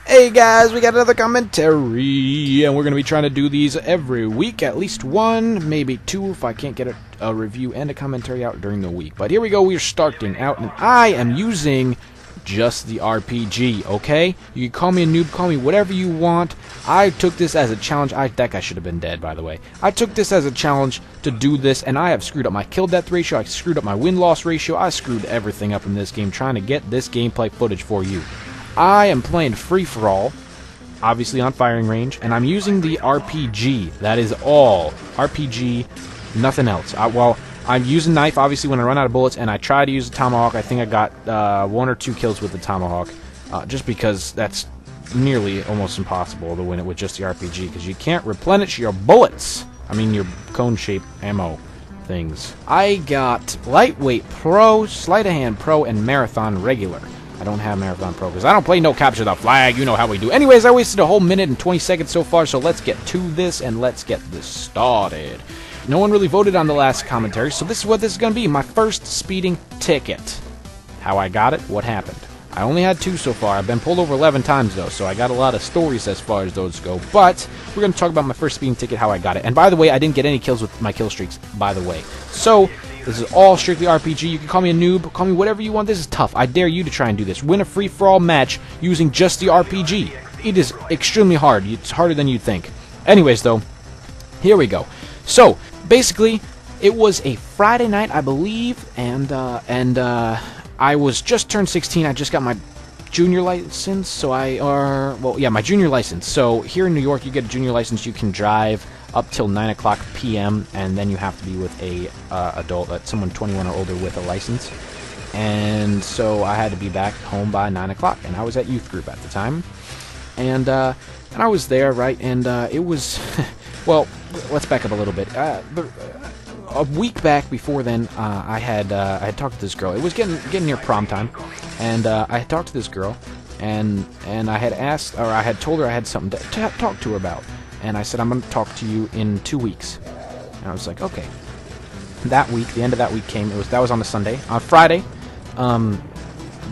Hey guys, we got another commentary, and we're going to be trying to do these every week, at least one, maybe two, if I can't get a review and a commentary out during the week. But here we go, we're starting out, and I am using just the RPG, okay? You can call me a noob, call me whatever you want. I took this as a challenge. That guy should have been dead, by the way. I took this as a challenge to do this, and I have screwed up my kill-death ratio, I screwed up my win-loss ratio, I screwed everything up in this game trying to get this gameplay footage for you. I am playing free-for-all, obviously on firing range, and I'm using the RPG. That is all. RPG, nothing else. I'm using knife, obviously, when I run out of bullets, and I try to use a tomahawk. I think I got 1 or 2 kills with the tomahawk, just because that's nearly almost impossible to win it with just the RPG, because you can't replenish your bullets. I mean, your cone-shaped ammo things. I got lightweight pro, sleight of hand pro, and marathon regular. I don't have Marathon Pro because I don't play no capture the flag. You know how we do. Anyways, I wasted a whole minute and 20 seconds so far, so let's get to this and let's get this started. No one really voted on the last commentary, so this is what this is going to be. My first speeding ticket. How I got it, what happened. I only had 2 so far. I've been pulled over 11 times, though, so I got a lot of stories as far as those go. But we're going to talk about my first speeding ticket, how I got it. And by the way, I didn't get any kills with my kill streaks, by the way. So this is all strictly RPG. You can call me a noob, call me whatever you want. This is tough. I dare you to try and do this. Win a free-for-all match using just the RPG. It is extremely hard. It's harder than you'd think. Anyways, though, here we go. So, basically, it was a Friday night, I believe, and I was just turned 16. I just got my junior license, my junior license. So, here in New York, you get a junior license, you can drive up till 9 o'clock p.m. and then you have to be with a someone 21 or older with a license. And so I had to be back home by 9 o'clock, and I was at youth group at the time, and I was there, right? And it was well, let's back up a little bit. A week back before then, I had talked to this girl. It was getting near prom time, and I had talked to this girl, and I had asked, or I had told her I had something to talk to her about. And I said, I'm going to talk to you in 2 weeks. And I was like, okay. That week, the end of that week came. That was on a Sunday. On Friday,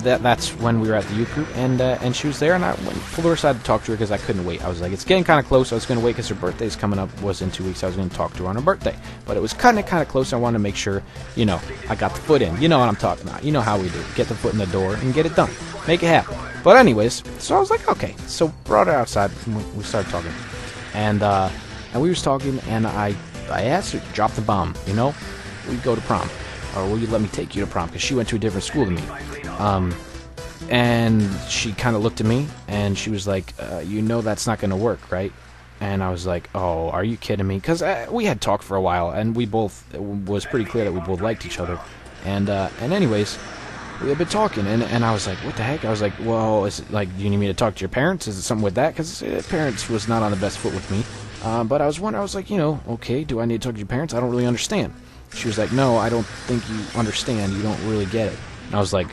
that's when we were at the youth group, and she was there, and I went pulled her aside to talk to her because I couldn't wait. I was like, it's getting kind of close. I was going to wait because her birthday's coming up. Was in 2 weeks. I was going to talk to her on her birthday, but it was kind of close. I wanted to make sure, I got the foot in. You know what I'm talking about. You know how we do. Get the foot in the door and get it done. Make it happen. But anyways, so I was like, okay. So brought her outside, and we started talking. And we was talking, and I asked her to drop the bomb, we'd go to prom, or will you let me take you to prom, because she went to a different school than me. And she kind of looked at me, and she was like, that's not going to work, right? And I was like, oh, are you kidding me? Because we had talked for a while, and it was pretty clear that we both liked each other. And anyways, we had been talking, and I was like, what the heck? I was like, well, is it like, do you need me to talk to your parents? Is it something with that? Because parents was not on the best foot with me. But I was wondering, I was like, okay, do I need to talk to your parents? I don't really understand. She was like, no, I don't think you understand. You don't really get it. And I was like,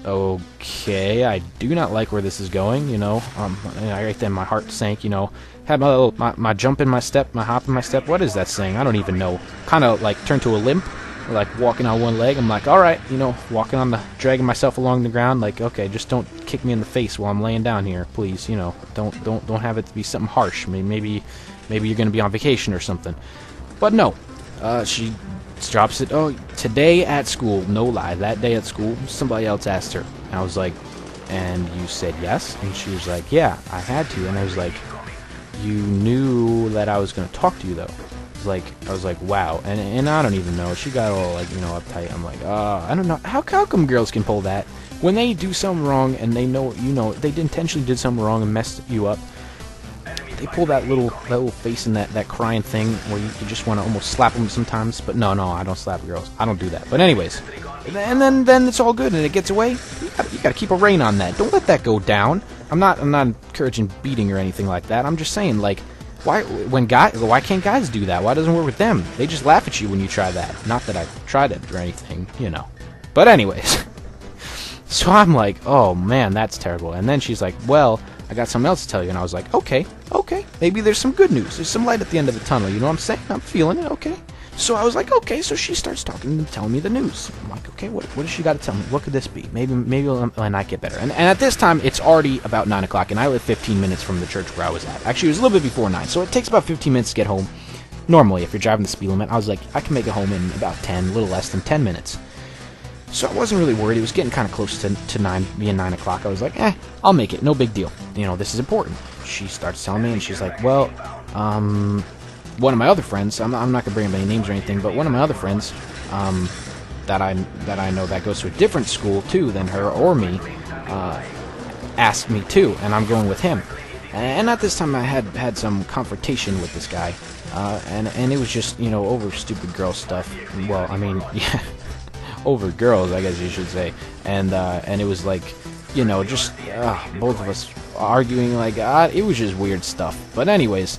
okay, I do not like where this is going, right then my heart sank, had my jump in my step, my hop in my step. What is that saying? I don't even know. Kind of like turned to a limp. Like walking on one leg. I'm like, all right, walking on dragging myself along the ground. Like, okay, just don't kick me in the face while I'm laying down here, please. Don't have it to be something harsh. Maybe you're gonna be on vacation or something. But no, she drops it. Oh, today at school, no lie, that day at school, somebody else asked her. And I was like, and you said yes? And she was like, yeah, I had to. And I was like, you knew that I was gonna talk to you though. I was like, wow, and I don't even know. She got all uptight. I'm like, I don't know. How come girls can pull that when they do something wrong and they know they intentionally did something wrong and messed you up? They pull that little face and that crying thing where you just want to almost slap them sometimes. But no, I don't slap girls. I don't do that. But anyways, and then it's all good and it gets away. You gotta keep a rein on that. Don't let that go down. I'm not encouraging beating or anything like that. I'm just saying why can't guys do that? Why doesn't it work with them? They just laugh at you when you try that. Not that I've tried it or anything, But anyways, so I'm like, oh man, that's terrible. And then she's like, well, I got something else to tell you. And I was like, okay, maybe there's some good news. There's some light at the end of the tunnel. You know what I'm saying? I'm feeling it, okay. So I was like, okay. So she starts talking and telling me the news. I'm like, okay, what does she got to tell me? What could this be? Maybe my night get better. And at this time, it's already about 9 o'clock, and I live 15 minutes from the church where I was at. Actually, it was a little bit before 9, so it takes about 15 minutes to get home. Normally, if you're driving the speed limit, I was like, I can make it home in about 10, a little less than 10 minutes. So I wasn't really worried. It was getting kind of close to 9, being 9 o'clock. I was like, I'll make it. No big deal. This is important. She starts telling me, and she's like, well, one of my other friends, I'm not going to bring up any names or anything, but one of my other friends that I know that goes to a different school, too, than her or me, asked me, too, and I'm going with him. And at this time, I had some confrontation with this guy, and it was just, over stupid girl stuff. Well, I mean, yeah, over girls, I guess you should say. And it was like, just both of us arguing, like, it was just weird stuff. But anyways,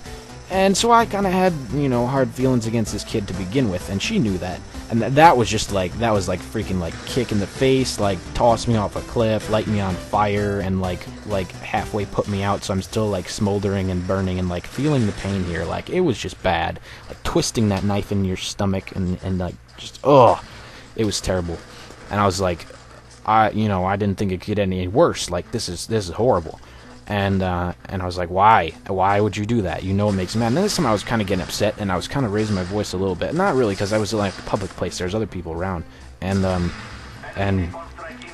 and so I kind of had, hard feelings against this kid to begin with, and she knew that. And that was just like, freaking, like, kick in the face, like, toss me off a cliff, light me on fire, and, like halfway put me out, so I'm still, like, smoldering and burning and, like, feeling the pain here. Like, it was just bad. Like, twisting that knife in your stomach and like, just, it was terrible. And I was like, I didn't think it could get any worse. Like, this is horrible. And I was like, why would you do that? It makes me mad. And this time I was kind of getting upset, and I was kind of raising my voice a little bit. Not really, because I was in, like, a public place. There's other people around. And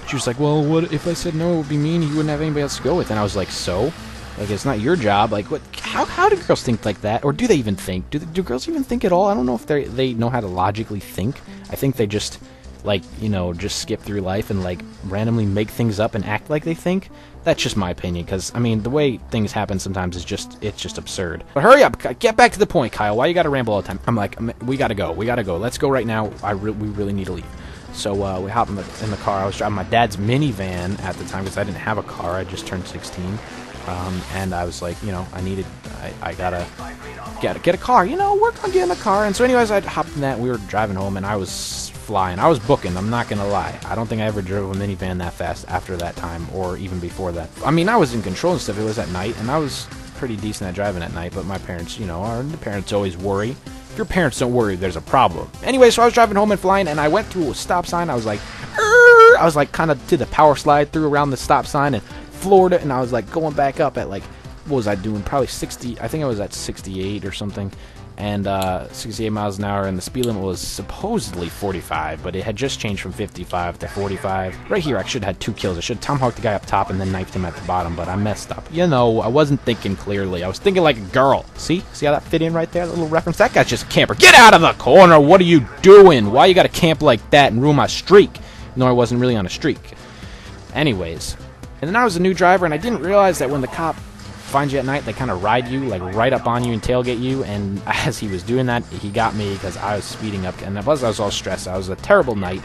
she was like, well, what if I said no, it would be mean, you wouldn't have anybody else to go with? And I was like, so? Like, it's not your job. Like, what? How do girls think like that? Or do they even think? Do girls even think at all? I don't know if they know how to logically think. I think they just, like, just skip through life and, like, randomly make things up and act like they think. That's just my opinion, because, I mean, the way things happen sometimes is it's just absurd. But hurry up, get back to the point, Kyle. Why you gotta ramble all the time? I'm like, we gotta go. Let's go right now. We really need to leave. So we hop in the car. I was driving my dad's minivan at the time because I didn't have a car. I just turned 16, and I was like, I gotta get a car. We're gonna get in a car. And so, anyways, I hopped in that. We were driving home, and I was flying. I was booking. I'm not gonna lie. I don't think I ever drove a minivan that fast after that time, or even before that. I mean, I was in control and stuff. It was at night, and I was pretty decent at driving at night. But my parents, the parents always worry. If your parents don't worry, there's a problem. Anyway, so I was driving home and flying, and I went through a stop sign. I was like, kind of to the power slide through around the stop sign and floored it, and I was like going back up at, like, what was I doing? Probably 60. I think I was at 68 or something. And 68 miles an hour, and the speed limit was supposedly 45, but it had just changed from 55 to 45. Right here, I should have had 2 kills. I should have tomahawked the guy up top and then knifed him at the bottom, but I messed up. I wasn't thinking clearly. I was thinking like a girl. See how that fit in right there, that little reference? That guy's just a camper. Get out of the corner! What are you doing? Why you gotta camp like that and ruin my streak? No, I wasn't really on a streak. Anyways, and then I was a new driver, and I didn't realize that when the cop finds you at night, they kind of ride you, like, right up on you and tailgate you. And as he was doing that, he got me because I was speeding up, and I was all stressed. I was a terrible night.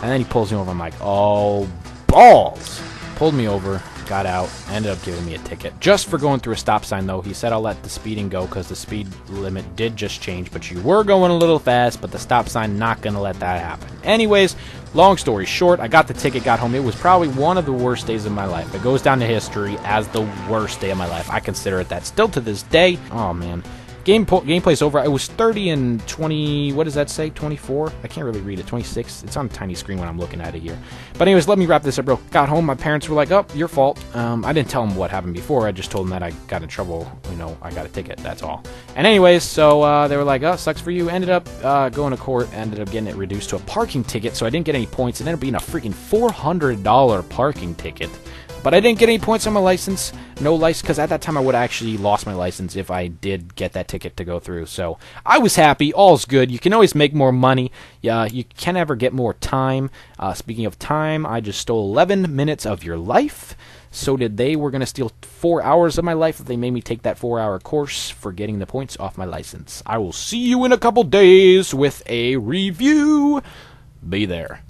And then he pulls me over. I'm like, oh, balls. Pulled me over, got out, ended up giving me a ticket just for going through a stop sign, though. He said I'll let the speeding go because the speed limit did just change, but you were going a little fast, but the stop sign not gonna let that happen. Anyways, long story short, I got the ticket, got home. It was probably one of the worst days of my life. It goes down to history as the worst day of my life. I consider it that still to this day. Oh man. Gameplay's over. It was 30 and 20, what does that say? 24? I can't really read it. 26? It's on a tiny screen when I'm looking at it here. But anyways, let me wrap this up, bro. Got home, my parents were like, oh, your fault. I didn't tell them what happened before. I just told them that I got in trouble. I got a ticket. That's all. And anyways, so they were like, oh, sucks for you. Ended up going to court. Ended up getting it reduced to a parking ticket, so I didn't get any points. It ended up being a freaking $400 parking ticket. But I didn't get any points on my license. No license, because at that time I would have actually lost my license if I did get that ticket to go through. So I was happy. All's good. You can always make more money. Yeah, you can never get more time. Speaking of time, I just stole 11 minutes of your life. So did they. We're going to steal 4 hours of my life if they made me take that 4-hour course for getting the points off my license. I will see you in a couple days with a review. Be there.